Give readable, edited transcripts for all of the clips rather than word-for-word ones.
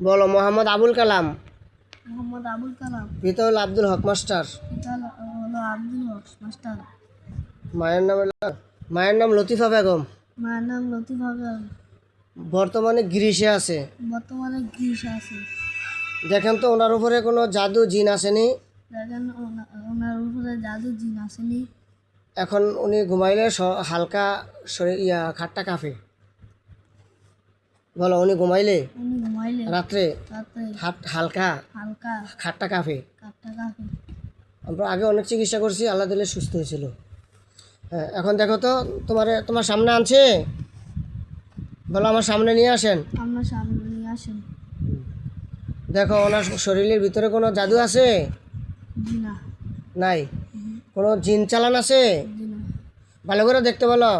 বলো মোহাম্মদ আবুল কালাম। মোহাম্মদ আবুল কালাম। পিতা হলো আব্দুল হক মাস্টার। পিতা হলো আব্দুল হক মাস্টার। মায়ের নাম লতিফা বেগম। মায়ের নাম লতিফা বেগম। বর্তমানে গ্রিসে আছে। বর্তমানে গ্রিসে আছে। দেখেন তো ওনার উপরে কোনো জাদু জিন আসেনি। দেখেন ওনার উপরে জাদু জিন আসেনি। এখন উনি ঘুমাইলে হালকা খাটটা কাঁপে। বলো উনি ঘুমাইলে রাত্রে হালকা খাটটা কাঁপে। আমরা আগে অনেক চিকিৎসা করছি, আল্লাহ দিলে সুস্থ হয়েছিল। হ্যাঁ, এখন দেখো তো তোমার সামনে আনছে। বলো আমার সামনে নিয়ে আসেন। দেখো ওনার শরীরের ভিতরে কোনো জাদু আছে? নাই। কোনো জিন চালান আছে? ভালো করে দেখতে বলো।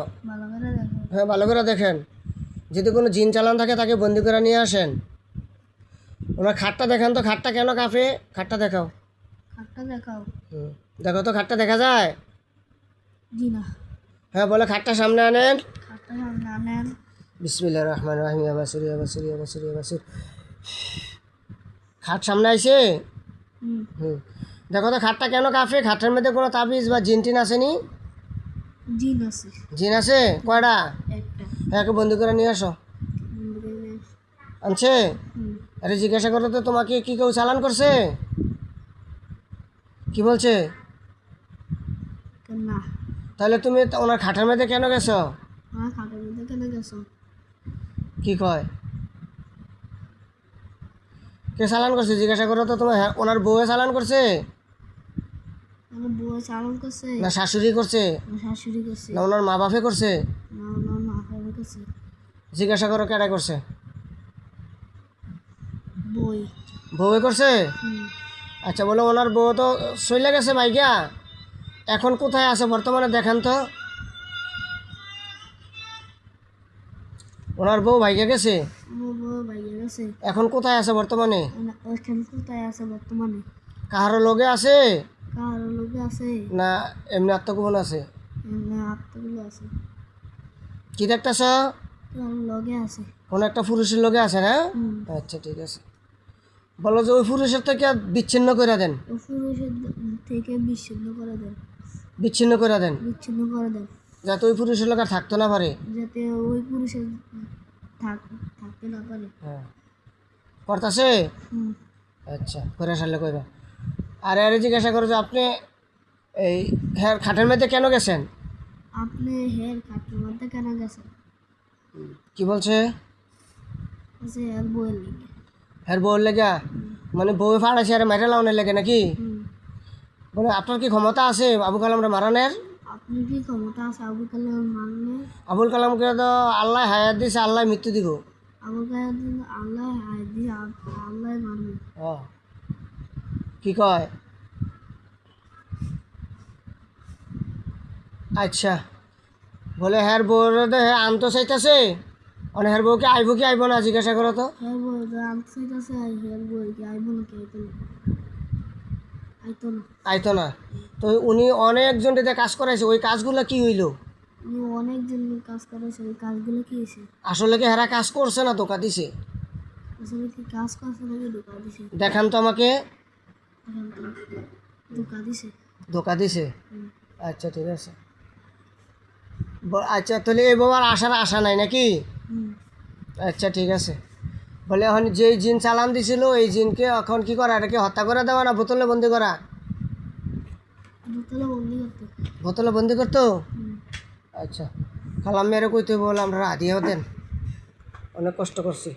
হ্যাঁ, ভালো করে দেখেন। যদি কোনো জিন চালান থাকে তাকে বন্দি করে নিয়ে আসেন। ওনার খাটটা দেখেন তো, খাটটা কেন কাঁপে? খাটটা দেখাও। দেখো তো খাটটা দেখা যায়? হ্যাঁ, বলে খাটটা সামনে আনেন। বিসমিল্লাহির রহমানির রহিম। আবাসির খাট সামনে আইছে। দেখো তো খাটটা কেন কাঁপে? খাটের মধ্যে কোনো তাবিজ বা জিন টিন আসেনি? জিন আছে কয়টা? হ্যাঁ, বন্দি করে নিয়ে আসো। আনছে? আরে জিজ্ঞাসা করো তো তোমাকে কি কেউ চালান করছে? কি বলছে? তাহলে তুমি ওনার খাটের মধ্যে কেন গেছো? কি কয়? কে চালান করছে জিজ্ঞাসা করো তো তোমার। ওনার বউয়ে চালান করছে না শাশুড়ি করছে না ওনার মা বাপে করছে? জিজ্ঞাসা করো কেডা করছে? বউয়ে করছে। আচ্ছা, বলো ওনার বউ তো চলে গেছে ভাইগা, এখন কোথায় আছে বর্তমানে দেখেন তো। ওনার বউ ভাইগা গেছে, এখন কোথায় আছে বর্তমানে? কাহারো লগে আছে না এমনি আত্মগোপন আছে? কি দেখতেছ? কোন একটা পুরুষের লগে আছে না? আচ্ছা ঠিক আছে। বলো যে ওই পুরুষের থেকে বিচ্ছিন্ন করে দেন। বিচ্ছিন্ন করে দেন যাতে ওই পুরুষের লোক আর থাকতে না পারে। হ্যাঁ, করতেছে। আচ্ছা, করে সারলে কইবা। আরে জিজ্ঞাসা করো যে আপনি এই খাটের মধ্যে কেন গেছেন? কি বলছে? হ্যাঁ, বউয়ের লেগা। মানে বউ ফাড়াইছে আর মাইরা লাউনের লেগে নাকি? বলে আপনার কি ক্ষমতা আছে আবু কালামরা মারানের? আবুল কালামকে তো আল্লাহ হায়াত দিছে, আল্লাহ মৃত্যু দিব। কি কয়? আচ্ছা, বলে হ্যার বউর আনতো চাইতেছে। মানে হ্যার বউকে আইব কি আইব না জিজ্ঞাসা করো তো। আইতো না তো উনি অনেকজনকে কাজ করাইছে, ওই কাজগুলো কি হইল? আসলে কি হেরা কাজ করছে না ধোকা দিছে? দেখান তো আমাকে। ধোকা দিছে। আচ্ছা ঠিক আছে। আচ্ছা, তাহলে এই বাবার আশা নাই নাকি? আচ্ছা ঠিক আছে। বলে এখন যেই জিন চালান দিছিল এই জিনকে এখন কি করা? এটাকে হত্যা করে দেওয়া না বোতলে বন্দি করা? বোতলে বন্দি করতো। আচ্ছা, খালাম মেরে কইতে বলে আমরা আদিও দেন, অনেক কষ্ট করছি।